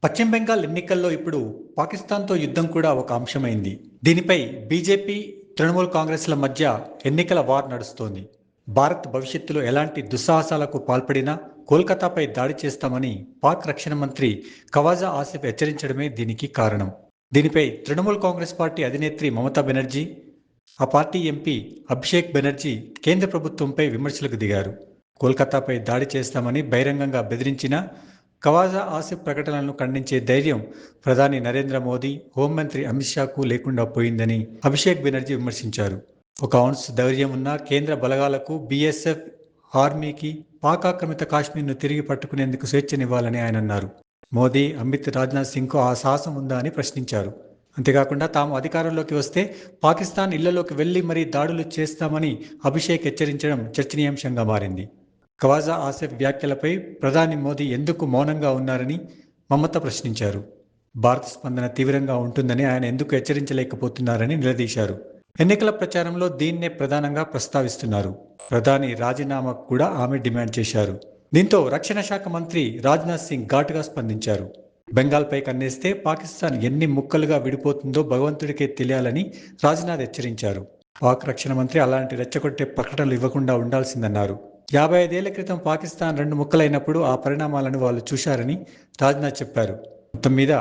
పశ్చిమ బెంగాల్ ఎన్నికల్లో ఇప్పుడు పాకిస్తాన్‌తో యుద్ధం కూడా ఒక అంశమైంది. దీనిపై బీజేపీ, తృణమూల్ కాంగ్రెస్‌ల మధ్య ఎన్నికల వార్ నడుస్తోంది. భారత్ భవిష్యత్తులో ఎలాంటి దుస్సాహసాలకు పాల్పడినా కోల్కతాపై దాడి చేస్తామని పాక్ రక్షణ మంత్రి ఖవాజా ఆసిఫ్ హెచ్చరించడమే దీనికి కారణం. దీనిపై తృణమూల్ కాంగ్రెస్ పార్టీ అధినేత్రి మమతా బెనర్జీ, ఆ పార్టీ ఎంపీ అభిషేక్ బెనర్జీ కేంద్ర ప్రభుత్వంపై విమర్శలకు దిగారు. కోల్కతాపై దాడి చేస్తామని బహిరంగంగా బెదిరించినా ఖవాజా ఆసిఫ్ ప్రకటనలను ఖండించే ధైర్యం ప్రధాని నరేంద్ర మోదీ, హోంమంత్రి అమిత్ షాకు లేకుండా పోయిందని అభిషేక్ బెనర్జీ విమర్శించారు. ఒక ఔన్స్ ధైర్యం ఉన్న కేంద్ర బలగాలకు, బీఎస్ఎఫ్, ఆర్మీకి పాక్ ఆక్రమిత కాశ్మీర్ను తిరిగి పట్టుకునేందుకు స్వేచ్ఛనివ్వాలని ఆయన అన్నారు. మోదీ, అమిత్, రాజ్నాథ్ సింగ్కు ఆ సాహసం ఉందా అని ప్రశ్నించారు. అంతేకాకుండా తాము అధికారంలోకి వస్తే పాకిస్తాన్ ఇళ్లలోకి వెళ్లి మరీ దాడులు చేస్తామని అభిషేక్ హెచ్చరించడం చర్చనీయాంశంగా మారింది. ఖవాజా ఆసిఫ్ వ్యాఖ్యలపై ప్రధాని మోదీ ఎందుకు మౌనంగా ఉన్నారని మమత ప్రశ్నించారు. భారత స్పందన తీవ్రంగా ఉంటుందని ఆయన ఎందుకు హెచ్చరించలేకపోతున్నారని నిలదీశారు. ఎన్నికల ప్రచారంలో దీన్నే ప్రధానంగా ప్రస్తావిస్తున్నారు. ప్రధాని రాజీనామాకు కూడా ఆమె డిమాండ్ చేశారు. దీంతో రక్షణ శాఖ మంత్రి రాజ్నాథ్ సింగ్ ఘాటుగా స్పందించారు. బెంగాల్పై కన్నేస్తే పాకిస్తాన్ ఎన్ని ముక్కలుగా విడిపోతుందో భగవంతుడికే తెలియాలని రాజ్నాథ్ హెచ్చరించారు. పాక్ రక్షణ మంత్రి అలాంటి రెచ్చగొట్టే ప్రకటనలు ఇవ్వకుండా ఉండాల్సిందన్నారు. 55 ఏళ్ల క్రితం పాకిస్తాన్ 2 ముక్కలైనప్పుడు ఆ పరిణామాలను వాళ్ళు చూశారని రాజ్నాథ్ చెప్పారు. మొత్తం మీద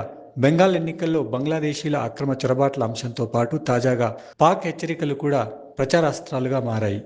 బెంగాల్ ఎన్నికల్లో బంగ్లాదేశీల అక్రమ చొరబాట్ల అంశంతో పాటు తాజాగా పాక్ హెచ్చరికలు కూడా ప్రచారాస్త్రాలుగా మారాయి.